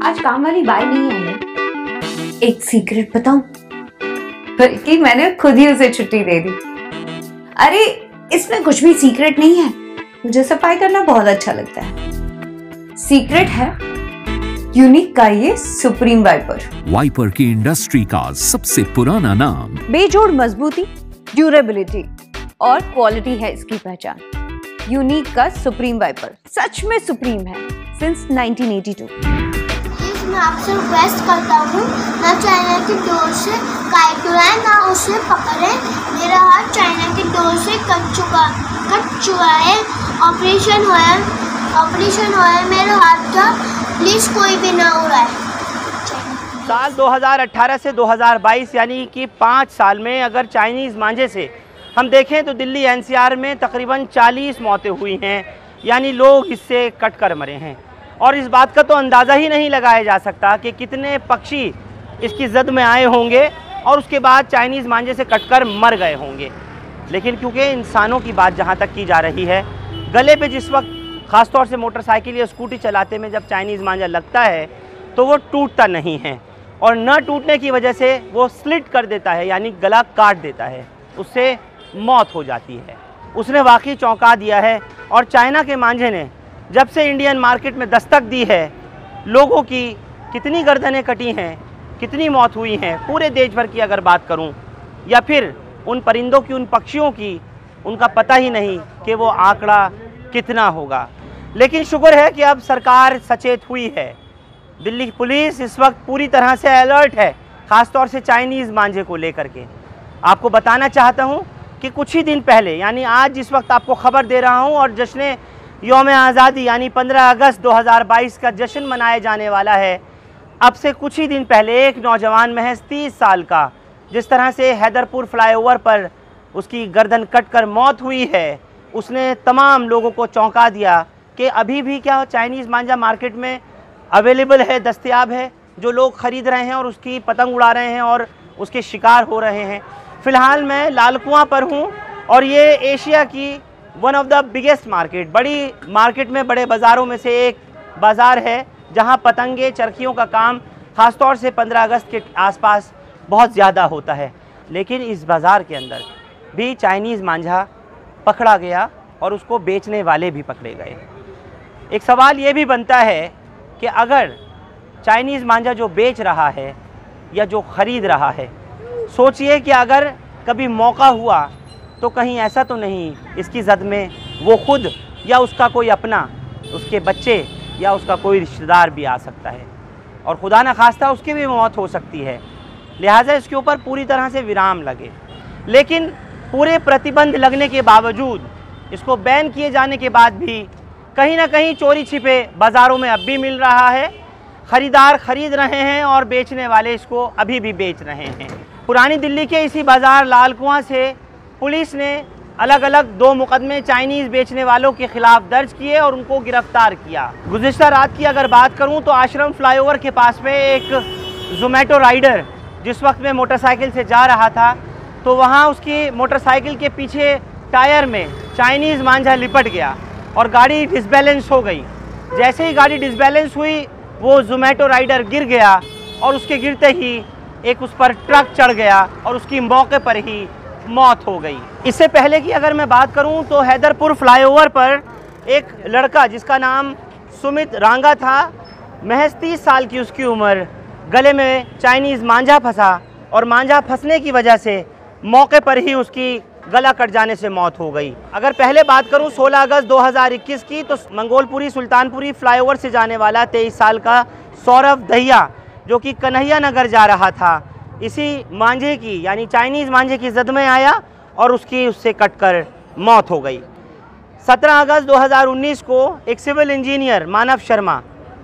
आज काम वाली बाई नहीं आई है। एक सीक्रेट बताऊं? बल्कि मैंने खुद ही उसे छुट्टी दे दी। अरे इसमें कुछ भी सीक्रेट नहीं है, मुझे सफाई करना बहुत अच्छा लगता है। सीक्रेट है यूनिक का ये सुप्रीम वाइपर। वाइपर की इंडस्ट्री का सबसे पुराना नाम। बेजोड़ मजबूती, ड्यूरेबिलिटी और क्वालिटी है इसकी पहचान। यूनिक का सुप्रीम वाइपर सच में सुप्रीम है सिंस 1982। मैं आपसे रिक्वेस्ट करता हूँ, ना चाइना की डोर से काट उड़ाए ना उसे पकड़े। मेरा हाथ चाइना की डोर से कट चुका है। ऑपरेशन हुआ मेरे हाथ का, प्लीज कोई भी ना उड़ाए। साल 2018 से 2022 यानी कि 5 साल में अगर चाइनीज़ मांझे से हम देखें तो दिल्ली एनसीआर में तकरीबन 40 मौतें हुई हैं, यानी लोग इससे कट कर मरे हैं। और इस बात का तो अंदाज़ा ही नहीं लगाया जा सकता कि कितने पक्षी इसकी जद में आए होंगे और उसके बाद चाइनीज़ मांझे से कटकर मर गए होंगे। लेकिन क्योंकि इंसानों की बात जहाँ तक की जा रही है, गले पे जिस वक्त ख़ासतौर से मोटरसाइकिल या स्कूटी चलाते में जब चाइनीज़ मांझा लगता है तो वो टूटता नहीं है, और न टूटने की वजह से वो स्लिट कर देता है, यानी गला काट देता है, उससे मौत हो जाती है। उसने वाकई चौंका दिया है। और चाइना के मांझे ने जब से इंडियन मार्केट में दस्तक दी है, लोगों की कितनी गर्दनें कटी हैं, कितनी मौत हुई हैं पूरे देश भर की अगर बात करूं, या फिर उन परिंदों की, उन पक्षियों की, उनका पता ही नहीं कि वो आंकड़ा कितना होगा। लेकिन शुक्र है कि अब सरकार सचेत हुई है। दिल्ली पुलिस इस वक्त पूरी तरह से अलर्ट है, ख़ासतौर से चाइनीज़ मांझे को लेकर के। आपको बताना चाहता हूं कि कुछ ही दिन पहले, यानी आज जिस वक्त आपको खबर दे रहा हूं और जश्न यौम आज़ादी यानी 15 अगस्त 2022 का जश्न मनाया जाने वाला है, अब से कुछ ही दिन पहले एक नौजवान महज 30 साल का, जिस तरह से हैदरपुर फ्लाईओवर पर उसकी गर्दन कटकर मौत हुई है, उसने तमाम लोगों को चौंका दिया कि अभी भी क्या चाइनीज़ मांझा मार्केट में अवेलेबल है, दस्तयाब है, जो लोग ख़रीद रहे हैं और उसकी पतंग उड़ा रहे हैं और उसके शिकार हो रहे हैं। फ़िलहाल मैं लाल कुआं पर हूँ और ये एशिया की one of the biggest market, बड़ी मार्केट में बड़े बाज़ारों में से एक बाज़ार है, जहाँ पतंगे, चरखियों का काम ख़ासतौर से 15 अगस्त के आसपास बहुत ज़्यादा होता है। लेकिन इस बाज़ार के अंदर भी चाइनीज़ मांझा पकड़ा गया और उसको बेचने वाले भी पकड़े गए। एक सवाल ये भी बनता है कि अगर चाइनीज़ मांझा जो बेच रहा है या जो ख़रीद रहा है, सोचिए कि अगर कभी मौका हुआ तो कहीं ऐसा तो नहीं इसकी जद में वो खुद या उसका कोई अपना, उसके बच्चे या उसका कोई रिश्तेदार भी आ सकता है, और खुदा न खास्ता उसकी भी मौत हो सकती है। लिहाजा इसके ऊपर पूरी तरह से विराम लगे। लेकिन पूरे प्रतिबंध लगने के बावजूद, इसको बैन किए जाने के बाद भी कहीं ना कहीं चोरी छिपे बाज़ारों में अब भी मिल रहा है। ख़रीदार ख़रीद रहे हैं और बेचने वाले इसको अभी भी बेच रहे हैं। पुरानी दिल्ली के इसी बाज़ार लाल कुआं से पुलिस ने अलग अलग 2 मुकदमे चाइनीज़ बेचने वालों के ख़िलाफ़ दर्ज किए और उनको गिरफ़्तार किया। गुज़िश्ता रात की अगर बात करूं तो आश्रम फ्लाईओवर के पास में एक ज़ोमैटो राइडर जिस वक्त में मोटरसाइकिल से जा रहा था, तो वहां उसकी मोटरसाइकिल के पीछे टायर में चाइनीज़ मांझा लिपट गया और गाड़ी डिसबैलेंस हो गई। जैसे ही गाड़ी डिसबैलेंस हुई, वो ज़ोमैटो राइडर गिर गया और उसके गिरते ही एक उस पर ट्रक चढ़ गया और उसकी मौके पर ही मौत हो गई। इससे पहले की अगर मैं बात करूं तो हैदरपुर फ्लाईओवर पर एक लड़का जिसका नाम सुमित रांगा था, महज 30 साल की उसकी उम्र, गले में चाइनीज़ मांझा फंसा और मांझा फंसने की वजह से मौके पर ही उसकी गला कट जाने से मौत हो गई। अगर पहले बात करूं 16 अगस्त 2021 की, तो मंगोलपुरी सुल्तानपुरी फ्लाईओवर से जाने वाला 23 साल का सौरभ दहिया, जो कि कन्हैया नगर जा रहा था, इसी मांझे की यानी चाइनीज़ मांझे की जद में आया और उससे कटकर मौत हो गई। 17 अगस्त 2019 को एक सिविल इंजीनियर मानव शर्मा,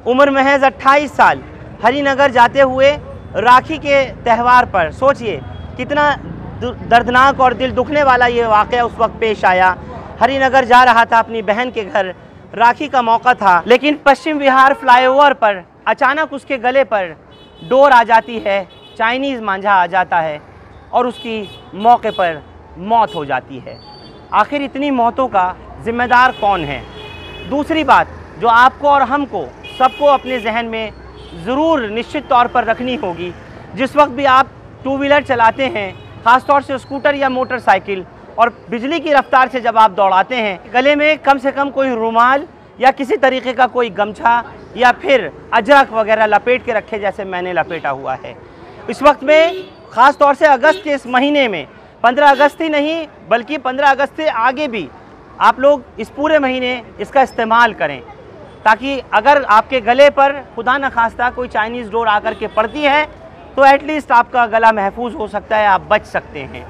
उम्र महज 28 साल, हरिनगर जाते हुए राखी के त्यौहार पर, सोचिए कितना दर्दनाक और दिल दुखने वाला ये वाक़या उस वक्त पेश आया। हरिनगर जा रहा था अपनी बहन के घर, राखी का मौका था, लेकिन पश्चिम विहार फ्लाईओवर पर अचानक उसके गले पर डोर आ जाती है, चाइनीज़ मांझा आ जाता है और उसकी मौके पर मौत हो जाती है। आखिर इतनी मौतों का जिम्मेदार कौन है? दूसरी बात जो आपको और हमको सबको अपने जहन में ज़रूर निश्चित तौर पर रखनी होगी। जिस वक्त भी आप टू व्हीलर चलाते हैं, ख़ासतौर से स्कूटर या मोटरसाइकिल, और बिजली की रफ्तार से जब आप दौड़ाते हैं, गले में कम से कम कोई रुमाल या किसी तरीके का कोई गमछा या फिर अजरक वगैरह लपेट के रखे, जैसे मैंने लपेटा हुआ है। इस वक्त में ख़ास तौर से अगस्त के इस महीने में 15 अगस्त ही नहीं बल्कि 15 अगस्त से आगे भी आप लोग इस पूरे महीने इसका इस्तेमाल करें, ताकि अगर आपके गले पर खुदा न खास्ता कोई चाइनीज़ डोर आकर के पड़ती है तो एटलीस्ट आपका गला महफूज हो सकता है, आप बच सकते हैं।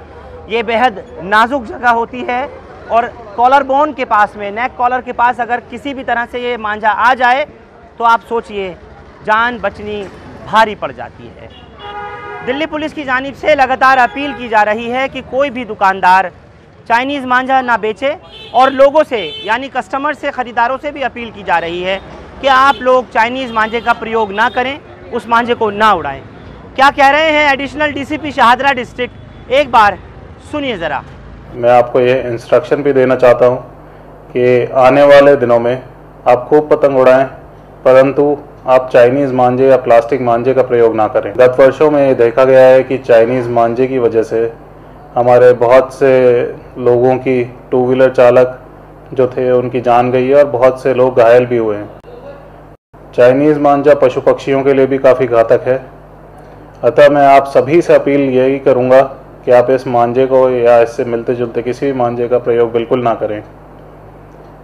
ये बेहद नाजुक जगह होती है और कॉलर बोन के पास में, नेक कॉलर के पास अगर किसी भी तरह से ये मांझा आ जाए तो आप सोचिए जान बचनी भारी पड़ जाती है। दिल्ली पुलिस की जानिब से लगातार अपील की जा रही है कि कोई भी दुकानदार चाइनीज़ मांझा ना बेचे, और लोगों से यानी कस्टमर से, ख़रीदारों से भी अपील की जा रही है कि आप लोग चाइनीज़ मांझे का प्रयोग ना करें, उस मांझे को ना उड़ाएं। क्या कह रहे हैं एडिशनल डीसीपी शाहदरा डिस्ट्रिक्ट, एक बार सुनिए ज़रा। मैं आपको ये इंस्ट्रक्शन भी देना चाहता हूँ कि आने वाले दिनों में आप खूब पतंग उड़ाएं, परंतु आप चाइनीज़ मांझे या प्लास्टिक मांझे का प्रयोग ना करें। गत वर्षों में ये देखा गया है कि चाइनीज़ मांझे की वजह से हमारे बहुत से लोगों की, टू व्हीलर चालक जो थे उनकी जान गई है और बहुत से लोग घायल भी हुए हैं। चाइनीज़ मांझा पशु पक्षियों के लिए भी काफ़ी घातक है, अतः मैं आप सभी से अपील यही करूँगा कि आप इस मांझे को या इससे मिलते जुलते किसी भी मांझे का प्रयोग बिल्कुल ना करें।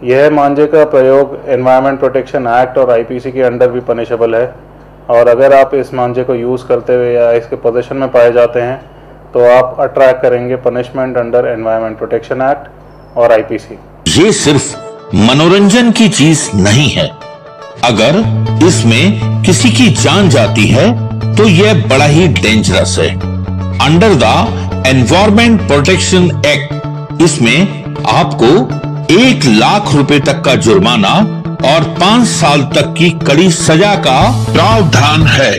यह मांझे का प्रयोग एनवायरनमेंट प्रोटेक्शन एक्ट और आईपीसी के अंडर भी पनिशेबल है, और अगर आप इस मांझे को यूज़ करते हुए या इसके पोजीशन में पाए जाते हैं तो आप अट्रैक्ट करेंगे punishment under environment protection act और आईपीसी। ये सिर्फ मनोरंजन की चीज नहीं है। अगर इसमें किसी की जान जाती है तो यह बड़ा ही डेंजरस है। Under the environment protection act इसमें आपको 1 लाख रुपए तक का जुर्माना और 5 साल तक की कड़ी सजा का प्रावधान है।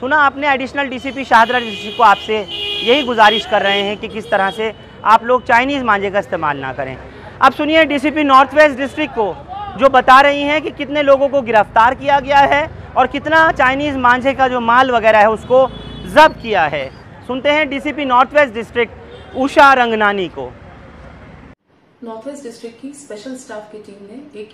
सुना आपने, एडिशनल डीसीपी शाहदरा डिस्ट्रिक्ट को आपसे यही गुजारिश कर रहे हैं कि किस तरह से आप लोग चाइनीज़ मांझे का इस्तेमाल ना करें। अब सुनिए डीसीपी नॉर्थ वेस्ट डिस्ट्रिक्ट को, जो बता रही हैं कि कितने लोगों को गिरफ्तार किया गया है और कितना चाइनीज़ मांझे का जो माल वगैरह है उसको जब्त किया है। सुनते हैं DCP north west district Usha Ranganani को। नॉर्थ वेस्ट डिस्ट्रिक्ट की स्पेशल स्टाफ की टीम ने एक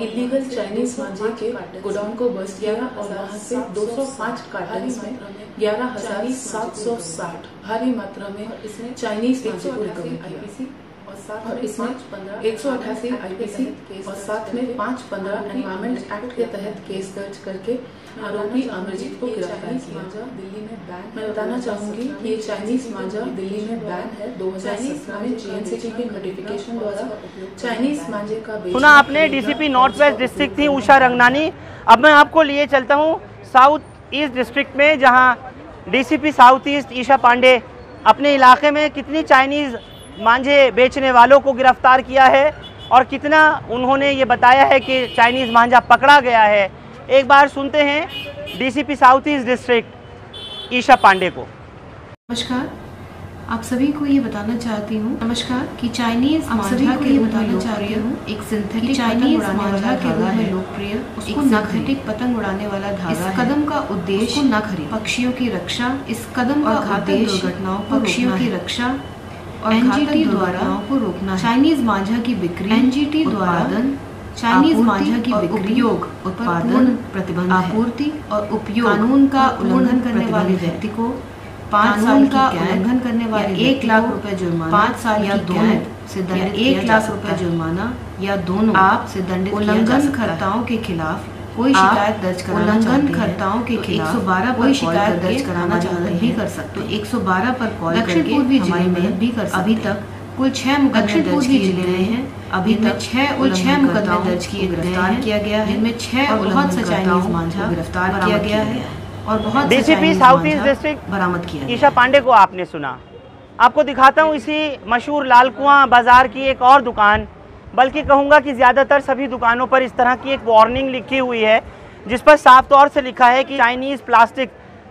इलीगल चाइनीज मांझे के गोडाउन को बस्ट किया और वहां से 205 कार्टन में 11,760 भारी मात्रा में इसमें चाइनीज मांझे को रिकवर किया और इसमें 188 आईपीसी और साथ में 515 एनवायरमेंट एक्ट के तहत केस दर्ज करके आरोपी अमरजीत को गिरफ्तार किया। दिल्ली में बैन, मैं बताना चाहूंगी कि ये चाइनीज मांझा दिल्ली में बैन है। 2017 में जीएनसीटी के नोटिफिकेशन द्वारा चाइनीज मांझे का सुना आपने, डीसीपी नॉर्थ वेस्ट डिस्ट्रिक्ट थी उषा रंगनानी। अब मैं आपको लिए चलता हूँ साउथ ईस्ट डिस्ट्रिक्ट में, जहाँ DCP south east Isha Pande अपने इलाके में कितनी चाइनीज़ मांझे बेचने वालों को गिरफ्तार किया है और कितना उन्होंने ये बताया है कि चाइनीज़ मांझा पकड़ा गया है। एक बार सुनते हैं DCP south east district Isha Pande को। नमस्कार, आप सभी को ये बताना चाहती हूँ कि चाइनीज मांझा के बताना चाहती हूँ एक सिंथेटिक चाइनीज मांझा के रूप में लोकप्रिय एक सिंथेटिक पतंग उड़ाने वाला धागा। इस कदम का उद्देश्य न खरीद पक्षियों की रक्षा, इस कदम का घातक दुर्घटनाओं पक्षियों की रक्षा और एनजीटी द्वारा को रोकना। चाइनीज मांझा की बिक्री, एनजीटी द्वारा चाइनीज मांझा की बिक्री, उत्पादन, प्रतिबंध, आपूर्ति और उपयोग कानून का उल्लंघन करने वाले व्यक्ति को 5 साल का उल्लंघन करने वाले 1 लाख रुपए जुर्माना, 5 साल या दोनों से दंडित 1 लाख रुपए जुर्माना या दोनों आप से दंडित। उल्लंघनकर्ताओं के खिलाफ कोई शिकायत दर्ज कराना उल्लंघनकर्ताओं के खिलाफ 112 पर शिकायत दर्ज कराना चाहते भी कर सकते हो। 112 पर कॉल करके हमारी मदद भी कर सकते। अभी तक कुल 6 मुकदमे दर्ज किए गए हैं। अभी तक 6 मुकदमे दर्ज किए, गिरफ्तार किया गया है, जिनमें 6 बहुत से चाइनीज मांझा गिरफ्तार किया गया है और बहुत डीसीपी साउथ ईस्ट डिस्ट्रिक्ट बरामद किया। ईशा पांडे को आपने सुना। आपको दिखाता हूँ इसी मशहूर लाल कुआं बाजार की एक और दुकान, बल्कि कहूँगा कि ज़्यादातर सभी दुकानों पर इस तरह की एक वार्निंग लिखी हुई है, जिस पर साफ तौर से लिखा है कि चाइनीज़ प्लास्टिक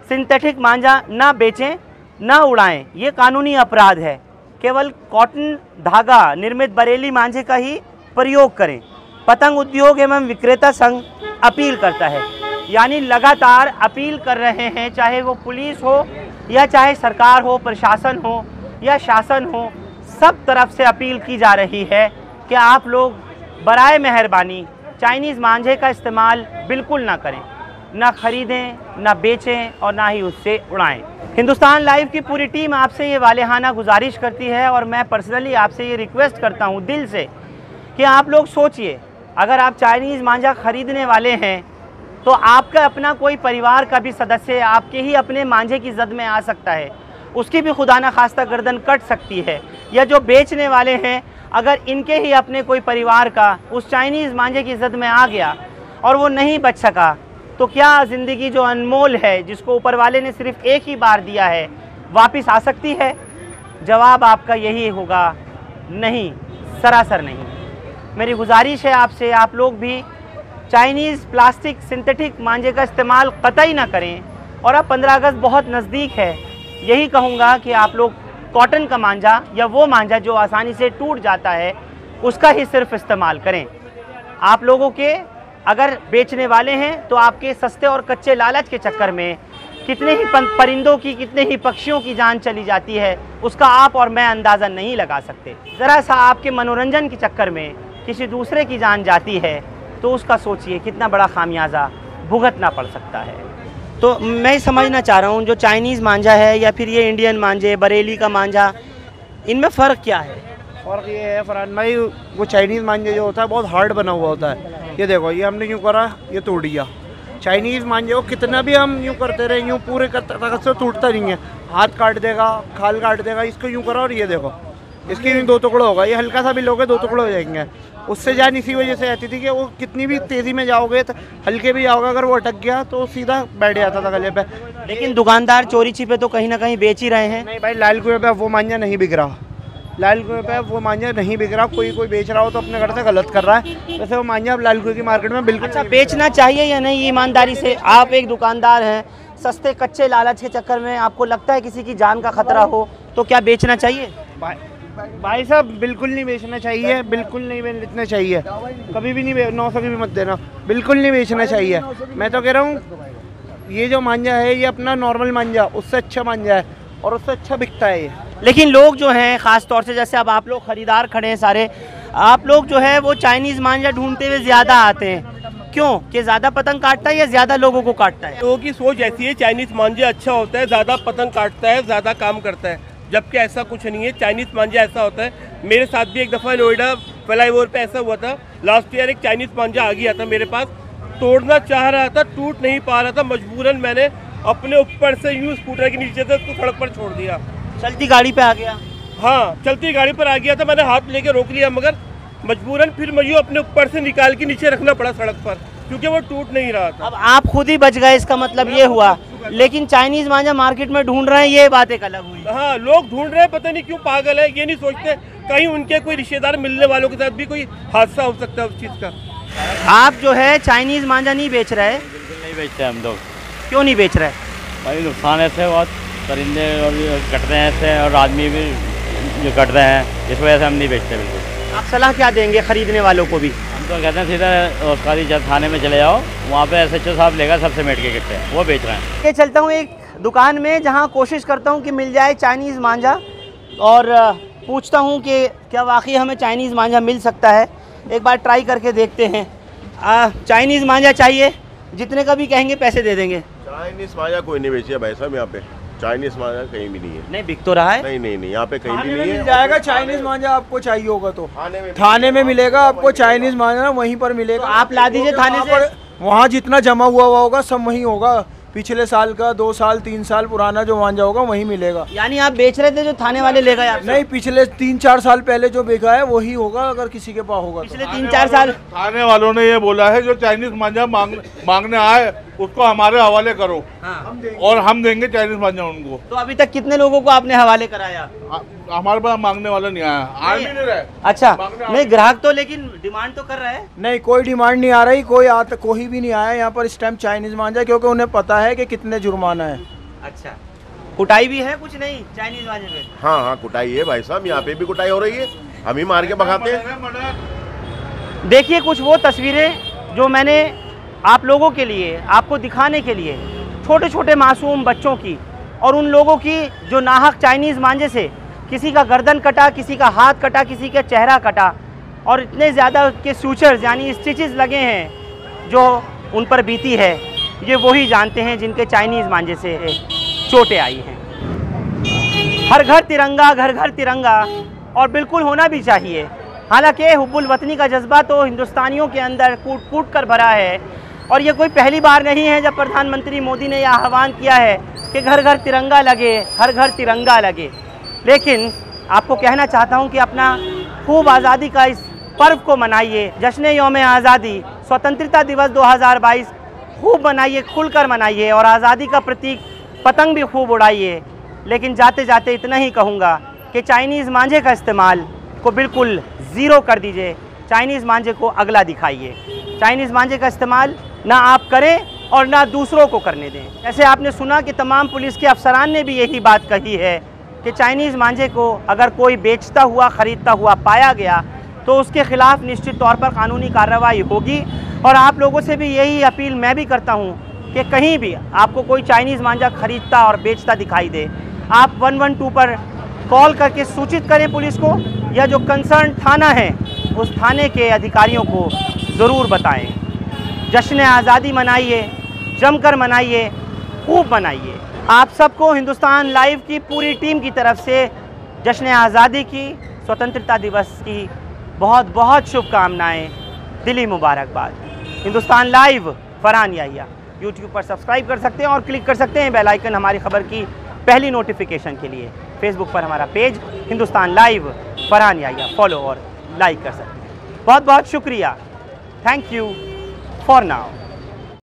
सिंथेटिक मांझा ना बेचें, ना उड़ाएं, ये कानूनी अपराध है। केवल कॉटन धागा निर्मित बरेली मांझे का ही प्रयोग करें। पतंग उद्योग एवं विक्रेता संघ अपील करता है, यानी लगातार अपील कर रहे हैं, चाहे वो पुलिस हो या चाहे सरकार हो, प्रशासन हो या शासन हो, सब तरफ से अपील की जा रही है कि आप लोग बराए मेहरबानी चाइनीज़ मांझे का इस्तेमाल बिल्कुल ना करें, ना ख़रीदें, ना बेचें और ना ही उससे उड़ाएं। हिंदुस्तान लाइव की पूरी टीम आपसे ये वालेहाना गुजारिश करती है और मैं पर्सनली आपसे ये रिक्वेस्ट करता हूँ दिल से कि आप लोग सोचिए, अगर आप चाइनीज़ मांझा ख़रीदने वाले हैं तो आपका अपना कोई परिवार का भी सदस्य आपके ही अपने मांझे की जद में आ सकता है, उसकी भी खुदा न खास्ता गर्दन कट सकती है। या जो बेचने वाले हैं, अगर इनके ही अपने कोई परिवार का उस चाइनीज़ मांझे की जद में आ गया और वो नहीं बच सका, तो क्या ज़िंदगी जो अनमोल है, जिसको ऊपर वाले ने सिर्फ एक ही बार दिया है, वापस आ सकती है? जवाब आपका यही होगा, नहीं, सरासर नहीं। मेरी गुजारिश है आपसे, आप लोग भी चाइनीज़ प्लास्टिक सिंथेटिक मांझे का इस्तेमाल कतई ना करें। और अब 15 अगस्त बहुत नज़दीक है, यही कहूँगा कि आप लोग कॉटन का मांझा या वो मांझा जो आसानी से टूट जाता है, उसका ही सिर्फ इस्तेमाल करें। आप लोगों के अगर बेचने वाले हैं तो आपके सस्ते और कच्चे लालच के चक्कर में कितने ही परिंदों की, कितने ही पक्षियों की जान चली जाती है, उसका आप और मैं अंदाज़ा नहीं लगा सकते। ज़रा सा आपके मनोरंजन के चक्कर में किसी दूसरे की जान जाती है तो उसका सोचिए कितना बड़ा खामियाजा भुगतना पड़ सकता है। तो मैं समझना चाह रहा हूँ, जो चाइनीज़ मांझा है या फिर ये इंडियन मांझे, बरेली का मांझा, इनमें फ़र्क क्या है? फ़र्क ये है फरहान भाई, वो चाइनीज़ मांझे जो होता है बहुत हार्ड बना हुआ होता है। ये देखो, ये हमने यूँ करा, ये तोड़ दिया। चाइनीज़ मांझे को कितना भी हम यूँ करते रहे, यूँ पूरे ताकत से टूटता नहीं है, हाथ काट देगा, खाल काट देगा। इसको यूँ करा और ये देखो, इसके भी 2 टुकड़े होगा। ये हल्का सा भी लोगे 2 टुकड़े हो जाएंगे। उससे जान इसी वजह से आती थी कि वो कितनी भी तेज़ी में जाओगे तो हल्के भी जाओगे, अगर वो अटक गया तो सीधा बैठ जाता था गले पे। लेकिन दुकानदार चोरी छिपे तो कहीं ना कहीं बेच ही रहे हैं। नहीं भाई, लाल कुएं पे वो मांझा नहीं बिक रहा, लाल कुएं पे वो मांझा नहीं बिक रहा। कोई बेच रहा हो तो अपने घर से गलत कर रहा है। वैसे वो मांझा अब लाल कुएं की मार्केट में बिल्कुल। अच्छा, बेचना चाहिए या नहीं ईमानदारी से? आप एक दुकानदार हैं, सस्ते कच्चे लालच के चक्कर में आपको लगता है किसी की जान का खतरा हो तो क्या बेचना चाहिए? भाई साहब, बिल्कुल नहीं बेचना चाहिए, बिल्कुल नहीं बेचना चाहिए, कभी भी नहीं। 900 की भी मत देना, बिल्कुल नहीं बेचना चाहिए। मैं तो कह रहा हूँ ये जो मांझा है ये अपना नॉर्मल मांझा उससे अच्छा मांझा है और उससे अच्छा बिकता है ये। लेकिन लोग जो हैं, ख़ास तौर से जैसे अब आप लोग ख़रीदार खड़े हैं सारे, आप लोग जो है वो चाइनीज़ मांझा ढूंढते हुए ज़्यादा आते हैं। क्यों? कि ज़्यादा पतंग काटता है या ज़्यादा लोगों को काटता है? लोगों की सोच ऐसी है, चाइनीज़ मांझा अच्छा होता है, ज़्यादा पतंग काटता है, ज़्यादा काम करता है, जबकि ऐसा कुछ नहीं है। चाइनीज़ मांझा ऐसा होता है, मेरे साथ भी एक दफ़ा नोएडा फ्लाईओवर पे ऐसा हुआ था। लास्ट ईयर एक चाइनीज़ मांझा आ गया था मेरे पास, तोड़ना चाह रहा था, टूट नहीं पा रहा था, मजबूरन मैंने अपने ऊपर से यूँ स्कूटर के नीचे से उसको सड़क पर छोड़ दिया। चलती गाड़ी पे आ गया? हाँ, चलती गाड़ी पर आ गया था, मैंने हाथ लेके रोक लिया, मगर मजबूरन फिर मुझे अपने ऊपर से निकाल के नीचे रखना पड़ा सड़क पर, क्योंकि वो टूट नहीं रहा था। अब आप खुद ही बच गए, इसका मतलब ये हुआ। लेकिन चाइनीज़ मांझा मार्केट में ढूंढ रहे हैं, ये बात एक अलग हुई। हाँ, लोग ढूंढ रहे हैं, पता नहीं क्यों पागल है, ये नहीं सोचते कहीं उनके कोई रिश्तेदार मिलने वालों के साथ भी कोई हादसा हो सकता है उस चीज़ का। आप जो है चाइनीज़ मांझा नहीं बेच रहे? नहीं बेचते हम लोग। क्यों नहीं बेच रहे? भाई नुकसान ऐसे बहुत, परिंदे और कटते हैं ऐसे, और आदमी भी जो कटते हैं, इस वजह से हम नहीं बेचते बिल्कुल। आप सलाह क्या देंगे खरीदने वालों को भी? हम तो कहते हैं सीधा उसकारी थाने में चले जाओ, वहाँ पे SHO साहब लेगा सबसे मेट के कट्टे, वो बेच रहे हैं। ये चलता हूँ एक दुकान में जहाँ कोशिश करता हूँ कि मिल जाए चाइनीज़ मांझा, और पूछता हूँ कि क्या वाकई हमें चाइनीज़ मांझा मिल सकता है। एक बार ट्राई करके देखते हैं। चाइनीज़ मांझा चाहिए, जितने का भी कहेंगे पैसे दे देंगे। चाइनीज़ मांझा कोई नहीं बेची है भाई साहब, यहाँ पे चाइनीज़ मांझा कहीं भी नहीं है। नहीं बिक तो रहा है? नहीं, यहाँ पे कहीं भी नहीं है। मिल जाएगा चाइनीज़ मांझा, आपको चाहिए होगा तो थाने में मिलेगा आपको चाइनीज़ मांझा, वहीं पर मिलेगा। तो आप ला दीजिए थाने से। वहाँ जितना जमा हुआ होगा सब वहीं होगा, पिछले साल का 2 साल 3 साल पुराना जो मांझा होगा वहीं मिलेगा। यानी आप बेच रहे थे जो थाने वाले ले गए आपसे? नहीं, पिछले 3-4 साल पहले जो बेचा है वही होगा, अगर किसी के पास होगा। पिछले 3-4 साल थाने वालों ने ये बोला है जो चाइनीज मांझा मांगने आए उसको हमारे हवाले करो। हाँ। और हम देंगे चाइनीज मांझा उनको। तो अभी तक कितने लोगों को आपने हवाले कराया? हमारे पास मांगने वाला नहीं आया, आ भी नहीं रहे। अच्छा, नहीं ग्राहक तो लेकिन डिमांड तो कर रहा है? नहीं, कोई डिमांड नहीं आ रही, कोई भी नहीं आया यहाँ पर इस टाइम चाइनीज मांझा, क्योंकि उन्हें पता है कि कितने जुर्माना है। अच्छा, कुटाई भी है कुछ नहीं चाइनीज मांझे में? हाँ, कुटाई है भाई साहब, यहाँ पे भी कुटाई हो रही है, हम ही मार के भगाते हैं। देखिए कुछ वो तस्वीरें जो मैंने आप लोगों के लिए, आपको दिखाने के लिए, छोटे छोटे मासूम बच्चों की और उन लोगों की जो नाहक चाइनीज़ मांझे से किसी का गर्दन कटा, किसी का हाथ कटा, किसी का चेहरा कटा और इतने ज़्यादा उसके सूचर्स यानी स्टिचेस लगे हैं जो उन पर बीती है, ये वही जानते हैं जिनके चाइनीज़ मांझे से चोटें आई हैं। हर घर तिरंगा, घर घर तिरंगा, और बिल्कुल होना भी चाहिए। हालांकि हुब्बुल वतनी का जज्बा तो हिंदुस्तानियों के अंदर कूट कूट कर भरा है और ये कोई पहली बार नहीं है जब प्रधानमंत्री मोदी ने यह आह्वान किया है कि घर घर तिरंगा लगे, हर घर तिरंगा लगे। लेकिन आपको कहना चाहता हूँ कि अपना खूब आज़ादी का इस पर्व को मनाइए, जश्न यौम आज़ादी, स्वतंत्रता दिवस 2022 खूब मनाइए, खुलकर मनाइए और आज़ादी का प्रतीक पतंग भी खूब उड़ाइए। लेकिन जाते जाते इतना ही कहूँगा कि चाइनीज़ मांझे का इस्तेमाल को बिल्कुल ज़ीरो कर दीजिए, चाइनीज़ मांझे को अगला दिखाइए। चाइनीज़ मांझे का इस्तेमाल ना आप करें और ना दूसरों को करने दें। ऐसे आपने सुना कि तमाम पुलिस के अफसरान ने भी यही बात कही है कि चाइनीज़ मांझे को अगर कोई बेचता हुआ, ख़रीदता हुआ पाया गया तो उसके ख़िलाफ़ निश्चित तौर पर कानूनी कार्रवाई होगी। और आप लोगों से भी यही अपील मैं भी करता हूँ कि कहीं भी आपको कोई चाइनीज़ मांझा ख़रीदता और बेचता दिखाई दे, आप 112 पर कॉल करके सूचित करें पुलिस को, या जो कंसर्न थाना है उस थाने के अधिकारियों को ज़रूर बताएं। जश्न आज़ादी मनाइए, जमकर मनाइए, खूब मनाइए। आप सबको हिंदुस्तान लाइव की पूरी टीम की तरफ से जश्न आज़ादी की, स्वतंत्रता दिवस की बहुत बहुत शुभकामनाएँ, दिली मुबारकबाद। हिंदुस्तान लाइव फरहान याहिया यूट्यूब पर सब्सक्राइब कर सकते हैं और क्लिक कर सकते हैं बेल आइकन हमारी खबर की पहली नोटिफिकेशन के लिए। फेसबुक पर हमारा page Hindustan live Farhan Yahya follow और लाइक कर सकते हैं। बहुत बहुत शुक्रिया। Thank you for now.